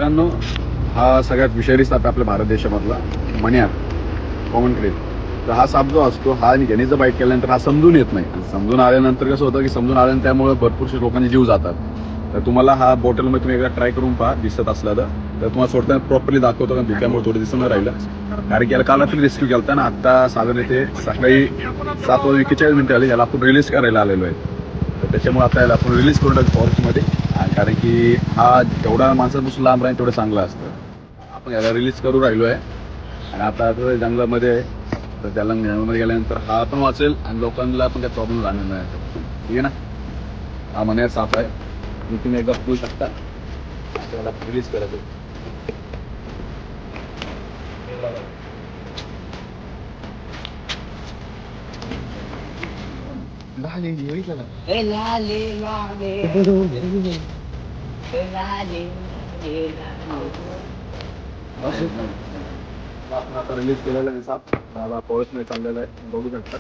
मित्रांनो, हा सगळ्यात विषारी साप आहे आपल्या भारत देशामधला मण्या, कॉमन क्रेप. तर हा साप जो असतो हा याने जर बाईट केल्यानंतर हा समजून येत नाही. समजून आल्यानंतर कसं होतं की समजून आल्यानंतर त्यामुळे भरपूरशे लोकांचे जीव जातात. तर तुम्हाला हा बॉटलमध्ये तुम्ही एकदा ट्राय करून पहा, दिसत असला तर तुम्हाला सोडताना प्रॉपरली दाखवतो, कारण धुक्यामुळे थोडं दिसून राहिलं. कारण की याला काल रात्री रेस्क्यू केला ना, आता साधारण इथे सकाळी 7:41 आली. याला आपण रिलीज करायला आलेलो आहे. तर त्याच्यामुळे आता याला आपण रिलीज करून टाकू फॉरेस्टमध्ये, कारण की हा जेवढा माणसापासून लांब राहील तेवढं चांगलं असतं. आपण याला रिलीज करू राहिलो आहे आणि आता जंगलामध्ये आहे. तर त्याला जंगलामध्ये गेल्यानंतर हा पण वाचेल आणि लोकांना पण काही प्रॉब्लेम राहणार नाही. ठीक आहे ना. हा मण्या साप आहे, तुम्ही एकदा बघू शकता. त्याला रिलीज करायचं. आपण आता रिलीज केलेला आहे साप. दादा पाऊस नाही चाललेला आहे, बघू शकता.